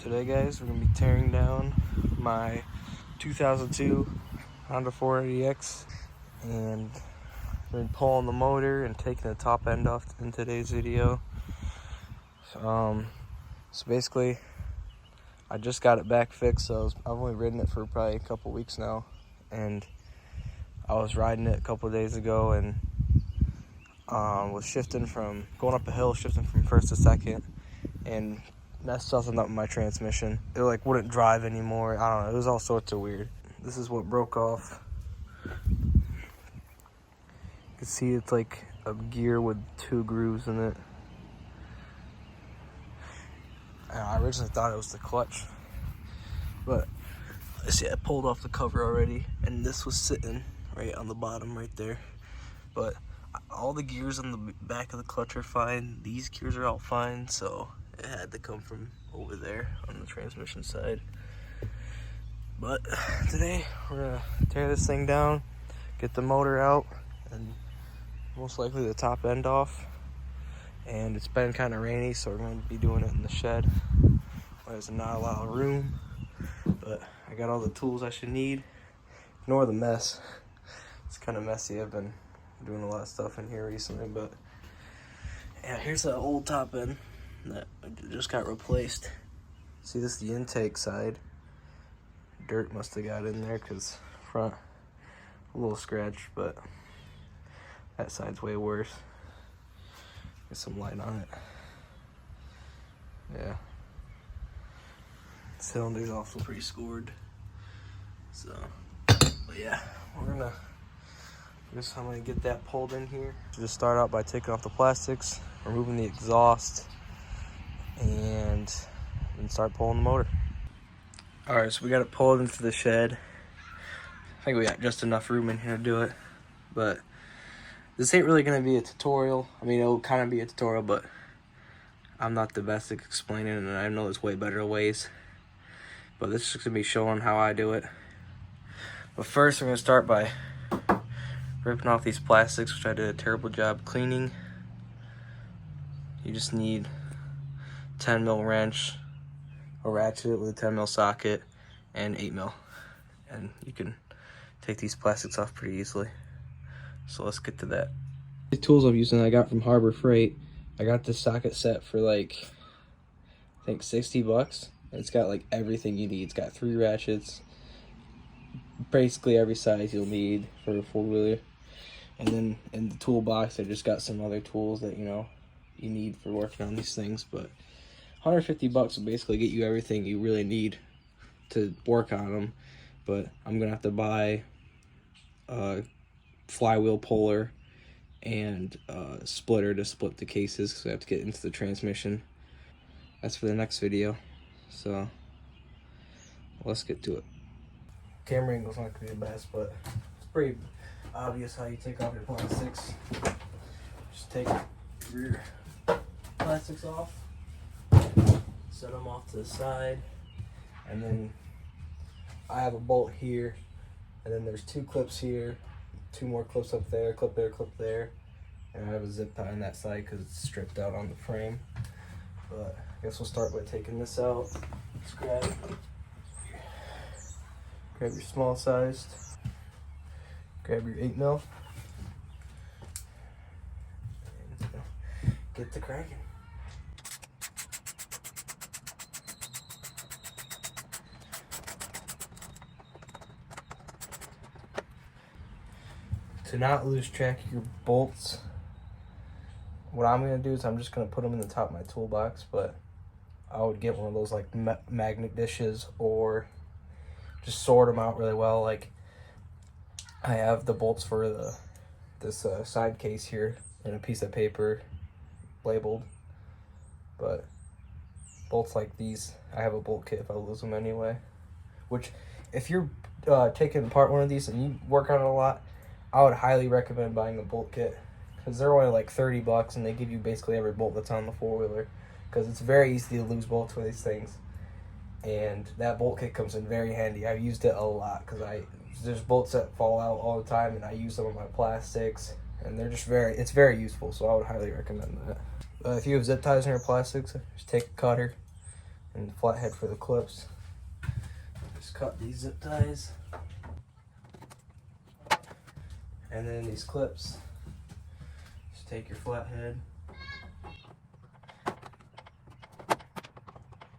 Today guys, we're going to be tearing down my 2002 Honda 480X and we're going to be pulling the motor and taking the top end off in today's video. So basically I just got it back fixed, so I've only ridden it for probably a couple weeks now, and I was riding it a couple days ago and was going up a hill, shifting from first to second, and messed something up with my transmission. It like wouldn't drive anymore. I don't know, it was all sorts of weird. This is what broke off. You can see it's like a gear with 2 grooves in it. I originally thought it was the clutch, but see, I pulled off the cover already, and this was sitting right on the bottom right there. But all the gears on the back of the clutch are fine. These gears are all fine, so it had to come from over there on the transmission side. But today we're gonna tear this thing down, get the motor out, and most likely the top end off. And it's been kind of rainy, so we're going to be doing it in the shed. There's not a lot of room, but I got all the tools I should need. Ignore the mess. It's kind of messy. I've been doing a lot of stuff in here recently, but yeah, here's the old top end that just got replaced. See, this is the intake side. Dirt must have got in there because front a little scratched, but that side's way worse. Get some light on it. Yeah. Cylinder's also pretty scored. So, but yeah, I'm gonna get that pulled in here. Just start out by taking off the plastics, removing the exhaust, and then start pulling the motor. All right, so we got it pulled into the shed. I think we got just enough room in here to do it, but this ain't really gonna be a tutorial. I mean, it'll kind of be a tutorial, but I'm not the best at explaining it, and I know there's way better ways. But this is just gonna be showing how I do it. But first, we're gonna start by ripping off these plastics, which I did a terrible job cleaning. You just need 10mm wrench, a ratchet with a 10mm socket, and 8mm. And you can take these plastics off pretty easily. So let's get to that. The tools I'm using I got from Harbor Freight. I got this socket set for like, I think 60 bucks. It's got like everything you need. It's got 3 ratchets, basically every size you'll need for a 4-wheeler. And then in the toolbox, I just got some other tools that, you know, you need for working on these things. But 150 bucks will basically get you everything you really need to work on them. But I'm gonna have to buy flywheel puller and splitter to split the cases, because I have to get into the transmission. That's for the next video, so let's get to it. Camera angle's not gonna be the best, but it's pretty obvious how you take off your plastics. Just take your plastics off, set them off to the side, and then I have a bolt here, and then there's 2 clips here, 2 more clips up there, clip there, and I have a zip tie on that side because it's stripped out on the frame. But I guess we'll start by taking this out. Let's grab your small sized, grab your 8mm, and get to cracking. To not lose track of your bolts, what I'm going to do is I'm just going to put them in the top of my toolbox, but I would get one of those like magnet dishes, or just sort them out really well. Like, I have the bolts for this side case here in a piece of paper labeled, but bolts like these, I have a bolt kit if I lose them anyway. Which, if you're taking apart one of these and you work on it a lot, I would highly recommend buying a bolt kit, because they're only like 30 bucks and they give you basically every bolt that's on the 4-wheeler, because it's very easy to lose bolts for these things. And that bolt kit comes in very handy. I've used it a lot because there's bolts that fall out all the time, and I use them on my plastics, and they're just it's very useful, so I would highly recommend that. If you have zip ties in your plastics, just take a cutter and flathead for the clips. Just cut these zip ties. And then these clips, just take your flathead.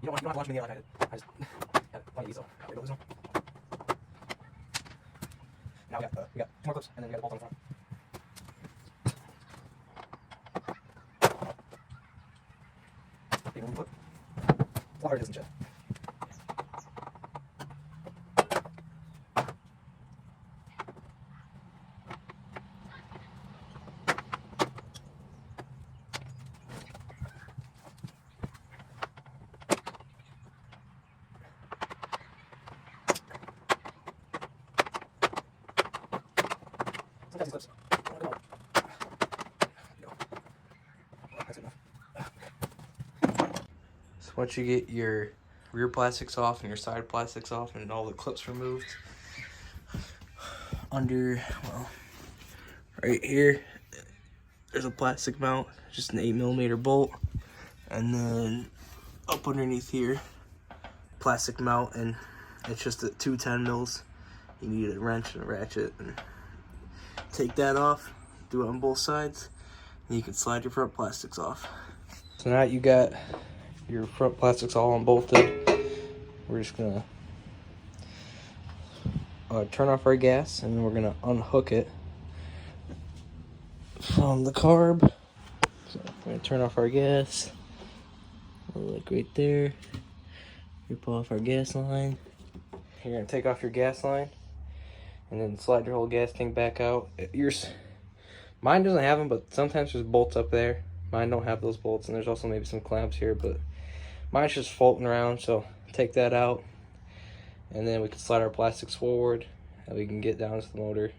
You don't have to watch me like I did. I just had one of these though. Got rid of this one. Now we got two more clips, and then we got a bolt on the front. Take one clip. It's not hard, isn't it? Sometimes these clips. Come on. There you go. That's good enough. So once you get your rear plastics off and your side plastics off and all the clips removed, right here, there's a plastic mount, just an 8mm bolt, and then up underneath here, plastic mount, and it's just at 2 10mm. You need a wrench and a ratchet, and take that off, do it on both sides, and you can slide your front plastics off. So now you got your front plastics all unbolted. We're just gonna turn off our gas, and then we're gonna unhook it from the carb. So we're gonna turn off our gas, like right there. Rip off our gas line. You're gonna take off your gas line, and then slide your whole gas tank back out. Mine doesn't have them, but sometimes there's bolts up there. Mine don't have those bolts, and there's also maybe some clamps here, but mine's just floating around, so take that out. And then we can slide our plastics forward, and we can get down to the motor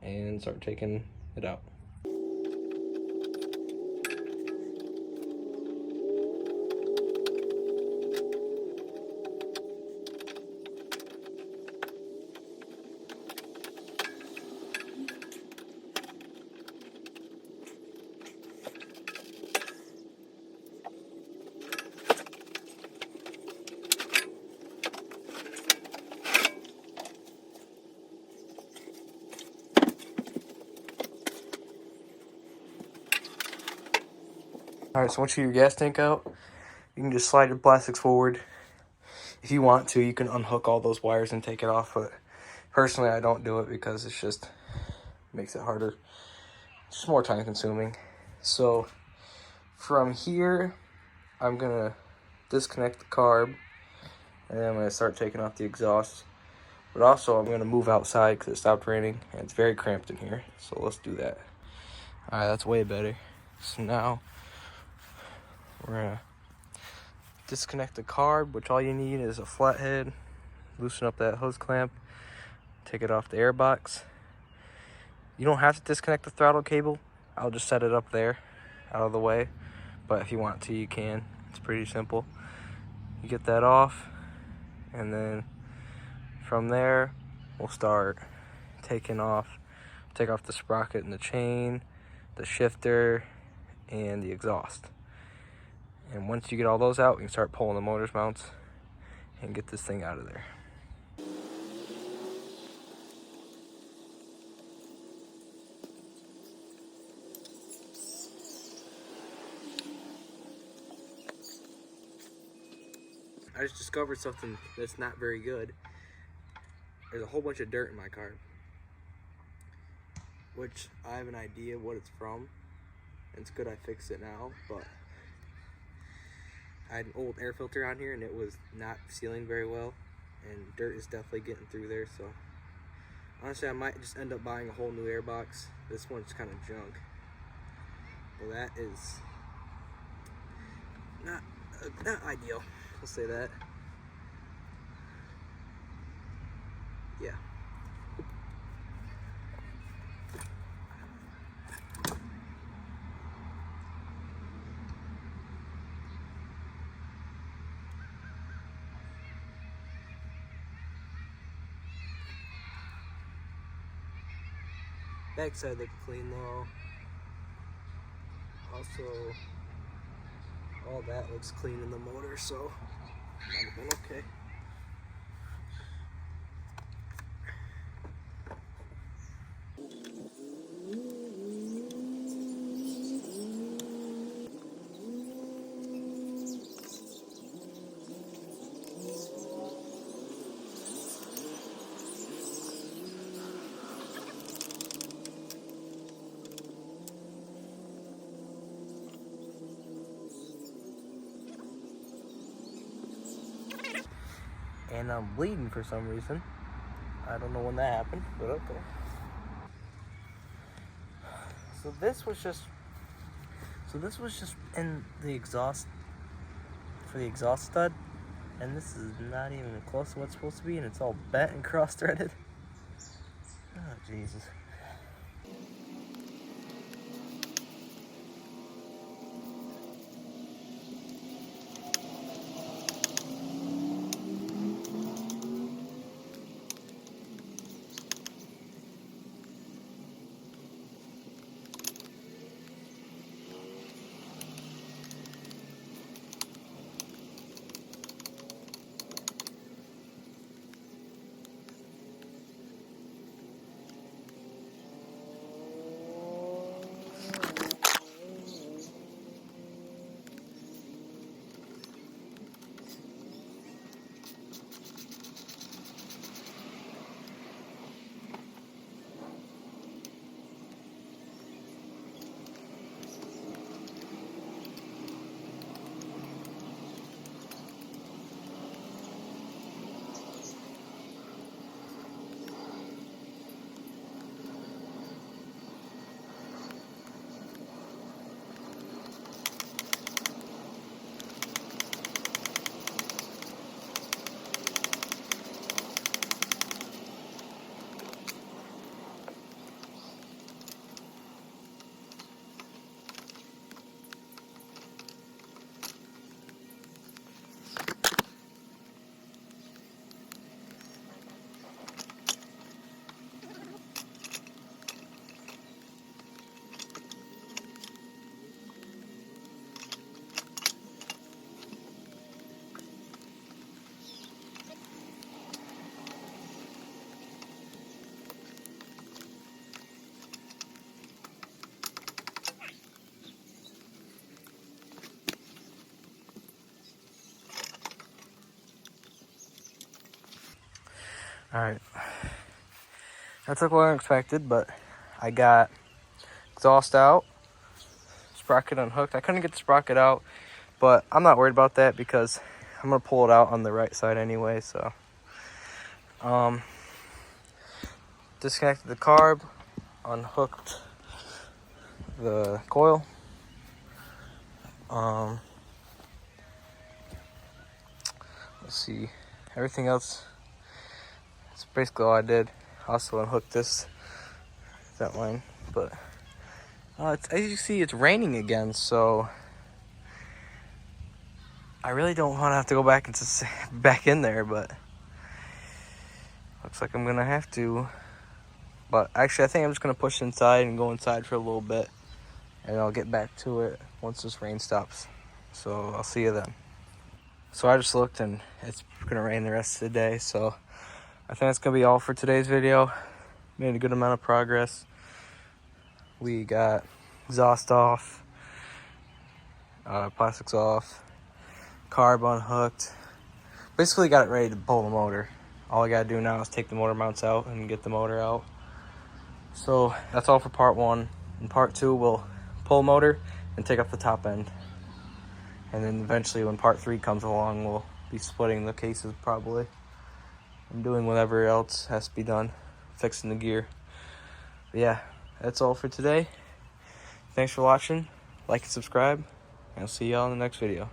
and start taking it out. Alright, so once you get your gas tank out, you can just slide your plastics forward. If you want to, you can unhook all those wires and take it off, but personally I don't do it because it's just makes it harder. It's just more time consuming. So from here, I'm gonna disconnect the carb, and then I'm gonna start taking off the exhaust. But also I'm gonna move outside because it stopped raining and it's very cramped in here. So let's do that. Alright, that's way better. So now we're gonna disconnect the carb, which all you need is a flathead, loosen up that hose clamp, take it off the air box. You don't have to disconnect the throttle cable. I'll just set it up there out of the way, but if you want to, you can. It's pretty simple. You get that off, and then from there we'll start take off the sprocket and the chain, the shifter, and the exhaust. And once you get all those out, we can start pulling the motor's mounts and get this thing out of there. I just discovered something that's not very good. There's a whole bunch of dirt in my car, which I have an idea what it's from. It's good I fixed it now, but I had an old air filter on here and it was not sealing very well, and dirt is definitely getting through there. So honestly, I might just end up buying a whole new air box. This one's kind of junk, but that is not ideal. We'll say that. Yeah. Backside looks clean though. Also, all that looks clean in the motor, so Might have been okay. And I'm bleeding for some reason. I don't know when that happened, but okay. So this was just in the exhaust, for the exhaust stud, and this is not even close to what's supposed to be, and it's all bent and cross-threaded. Oh, Jesus. Alright, that took longer than expected, but I got exhaust out, sprocket unhooked. I couldn't get the sprocket out, but I'm not worried about that because I'm going to pull it out on the right side anyway, so. Disconnected the carb, unhooked the coil. Let's see, everything else, that's basically all I did. Also unhooked that line, but as you see, it's raining again, so I really don't want to have to go back in there, but looks like I'm gonna have to. But actually, I think I'm just gonna push inside and go inside for a little bit, and I'll get back to it once this rain stops. So I'll see you then. So I just looked, and it's gonna rain the rest of the day, so I think that's gonna be all for today's video. Made a good amount of progress. We got exhaust off, plastics off, carb unhooked. Basically got it ready to pull the motor. All I gotta do now is take the motor mounts out and get the motor out. So that's all for part 1. In part 2, we'll pull motor and take up the top end. And then eventually when part 3 comes along, we'll be splitting the cases probably. I'm doing whatever else has to be done, fixing the gear. But yeah, that's all for today. Thanks for watching. Like and subscribe, and I'll see y'all in the next video.